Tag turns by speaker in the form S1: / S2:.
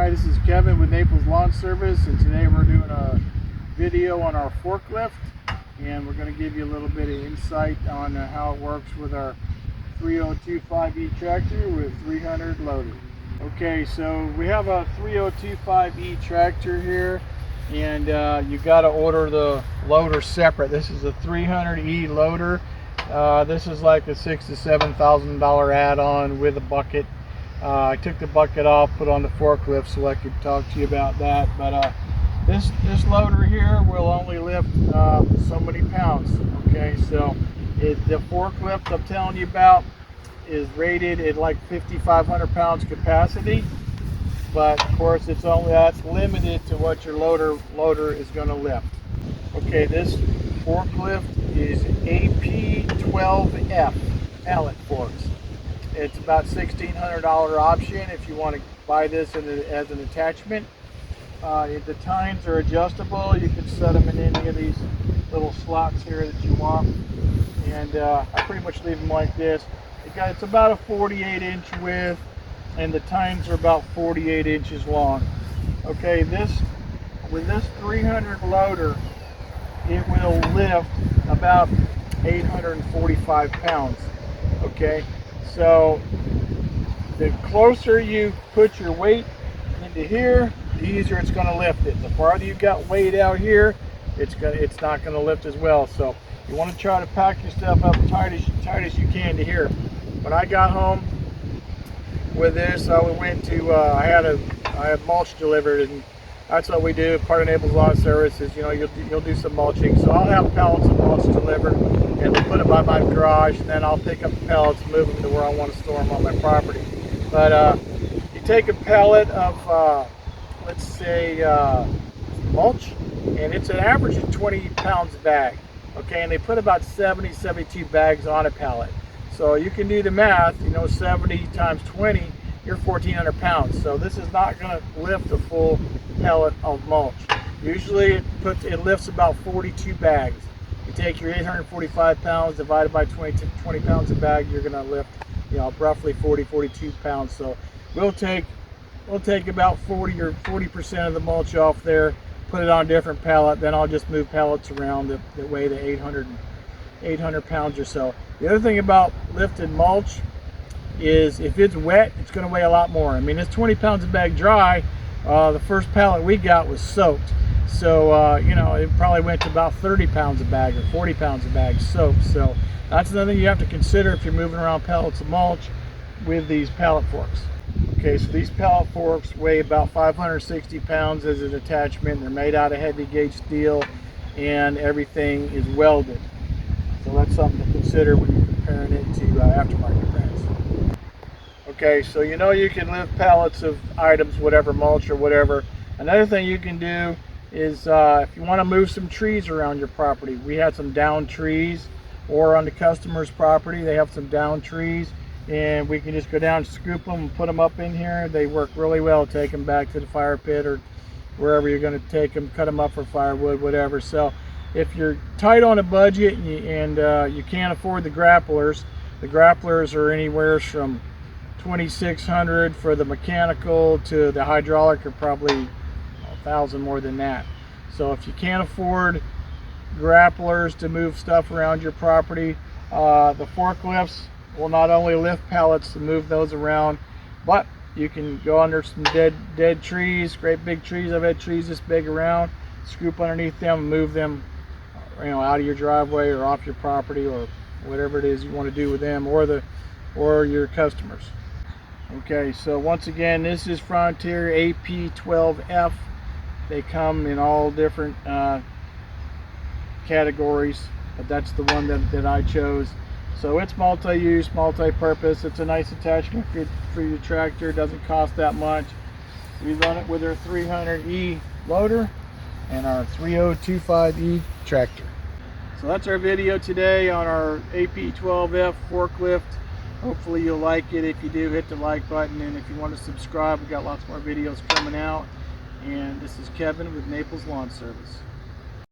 S1: Hi, this is Kevin with Naples Lawn Service, and today we're doing a video on our forklift, and we're going to give you a little bit of insight on how it works with our 3025E tractor with 300 loader. Okay, so we have a 3025E tractor here, and you got to order the loader separate. This is a 300E loader. This is like a $6,000 to $7,000 add-on with a bucket. I took the bucket off, put on the forklift so I could talk to you about that. But this loader here will only lift so many pounds. Okay, so the forklift I'm telling you about is rated at like 5,500 pounds capacity, but of course that's limited to what your loader is going to lift. Okay, this forklift is AP12F Pallet forks. It's about $1,600 option if you want to buy this as an attachment. The tines are adjustable. You can set them in any of these little slots here that you want, and I pretty much leave them like this. It's about a 48-inch width, and the tines are about 48 inches long. Okay, with this 300 loader, it will lift about 845 pounds. Okay, so the closer you put your weight into here, the easier it's going to lift it. The farther you got weight out here, it's not going to lift as well. So you want to try to pack your stuff up tight as you can to here. When I got home with this, I went to I had mulch delivered, and that's what we do. Part of Naples Lawn Service is, you'll do some mulching. So I'll have pallets of mulch delivered, and we'll put them by my garage, and then I'll pick up the pallets and move them to where I want to store them on my property. But you take a pallet of, let's say, mulch, and it's an average of 20 pounds a bag. Okay, and they put about 72 bags on a pallet. So you can do the math, 70 times 20, you're 1,400 pounds. So this is not going to lift a full pallet of mulch. Usually it lifts about 42 bags. You take your 845 pounds divided by 20 pounds a bag, you're going to lift, roughly 42 pounds. So we'll take about 40% of the mulch off there, put it on a different pallet, then I'll just move pallets around that weigh the 800 pounds or so. The other thing about lifting mulch is if it's wet, it's going to weigh a lot more. I mean, it's 20 pounds a bag dry. The first pallet we got was soaked. So, it probably went to about 30 pounds a bag or 40 pounds a bag soaked. So that's another thing you have to consider if you're moving around pallets of mulch with these pallet forks. Okay, so these pallet forks weigh about 560 pounds as an attachment. They're made out of heavy gauge steel, and everything is welded. So that's something to consider when you're comparing it to aftermarket brands. Okay, so you can lift pallets of items, whatever, mulch or whatever. Another thing you can do is if you want to move some trees around your property. We had some down trees, or on the customer's property they have some down trees, and we can just go down, scoop them, and put them up in here. They work really well. Take them back to the fire pit or wherever you're going to take them, cut them up for firewood, whatever. So if you're tight on a budget and you can't afford the grapplers are anywhere from $2,600 for the mechanical to the hydraulic, are probably $1,000 more than that. So if you can't afford grapplers to move stuff around your property, the forklifts will not only lift pallets to move those around, but you can go under some dead trees, great big trees. I've had trees this big around, scoop underneath them and move them out of your driveway or off your property, or whatever it is you want to do with them or your customers. Okay, so once again, this is Frontier AP12F. They come in all different categories, but that's the one that I chose. So it's multi-use, multi-purpose. It's a nice attachment for your tractor. It doesn't cost that much. We run it with our 300E loader and our 3025E tractor. So that's our video today on our AP12F forklift. Hopefully you'll like it. If you do, hit the like button, and if you want to subscribe, we've got lots more videos coming out. And this is Kevin with Naples Lawn Service.